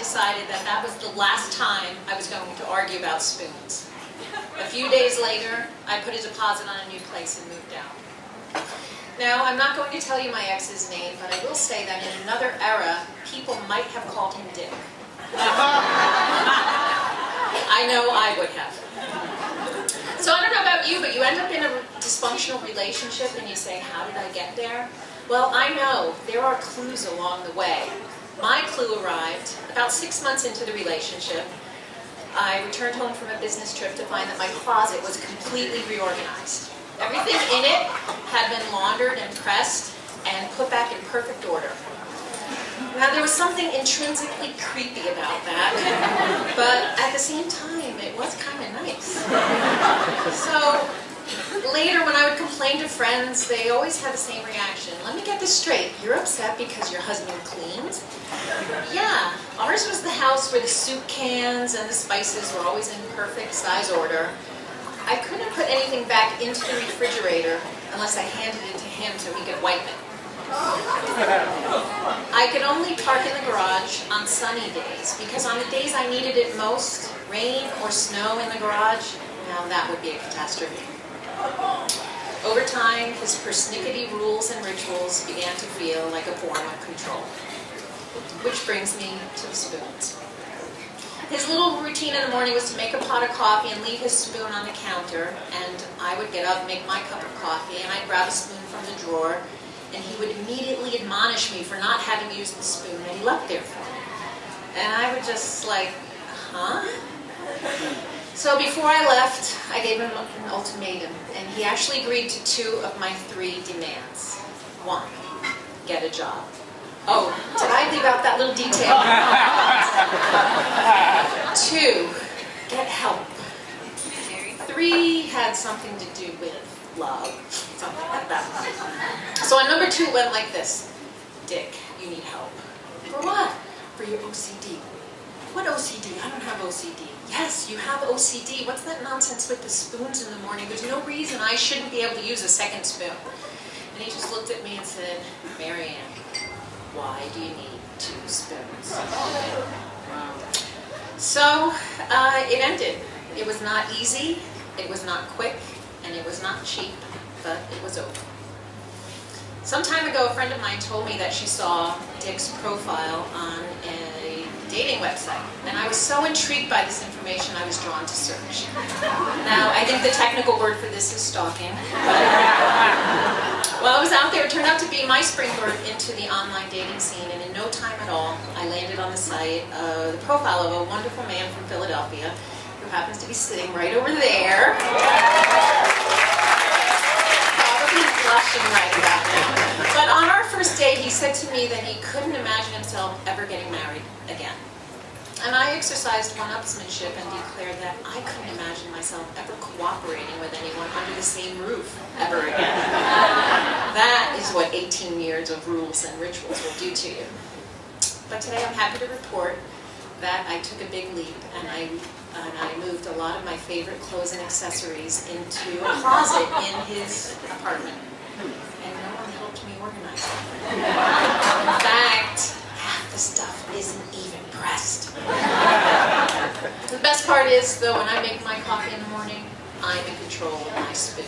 decided that that was the last time I was going to argue about spoons. A few days later, I put a deposit on a new place and moved out. Now, I'm not going to tell you my ex's name, but I will say that in another era, people might have called him Dick. I know I would have. So I don't know about you, but you end up in a dysfunctional relationship and you say, how did I get there? Well, I know there are clues along the way. My clue arrived about 6 months into the relationship. I returned home from a business trip to find that my closet was completely reorganized. Everything in it had been laundered and pressed and put back in perfect order. Now, there was something intrinsically creepy about that, but at the same time, it was kind of nice. So, later when I would complain to friends, they always had the same reaction. Let me get this straight. You're upset because your husband cleans? Yeah, ours was the house where the soup cans and the spices were always in perfect size order. I couldn't put anything back into the refrigerator unless I handed it to him so he could wipe it. I could only park in the garage on sunny days, because on the days I needed it most, rain or snow in the garage, now that would be a catastrophe. Over time, his persnickety rules and rituals began to feel like a form of control. Which brings me to the spoons. His little routine in the morning was to make a pot of coffee and leave his spoon on the counter, and I would get up, make my cup of coffee, and I'd grab a spoon from the drawer, and he would immediately admonish me for not having used the spoon that he left there for me. And I would just like, huh? So before I left, I gave him an ultimatum, and he actually agreed to 2 of my 3 demands. 1, get a job. Oh, did I leave out that little detail? 2, get help. 3 had something to do with love, something like that. So on number 2 went like this. Dick, you need help. For what? For your OCD. What OCD? I don't have OCD. Yes, you have OCD. What's that nonsense with the spoons in the morning? There's no reason I shouldn't be able to use a second spoon. And he just looked at me and said, Marianne, why do you need 2 spoons? So it ended. It was not easy, it was not quick, and it was not cheap, but it was over. Some time ago, a friend of mine told me that she saw Dick's profile on a dating website, and I was so intrigued by this information I was drawn to search. Now, I think the technical word for this is stalking. While I was out there, it turned out to be my springboard into the online dating scene, and in no time at all, I landed on the site, the profile of a wonderful man from Philadelphia, who happens to be sitting right over there. Probably blushing right about now. But on our first date, he said to me that he couldn't imagine himself ever getting married again. And I exercised one-upsmanship and declared that I couldn't imagine myself ever cooperating with anyone under the same roof ever again. That is what 18 years of rules and rituals will do to you. But today I'm happy to report that I took a big leap and I moved a lot of my favorite clothes and accessories into a closet in his apartment. And no one helped me organize it. In fact, half the stuff isn't even pressed. The best part is, though, when I make my coffee in the morning, I'm in control of my spoon.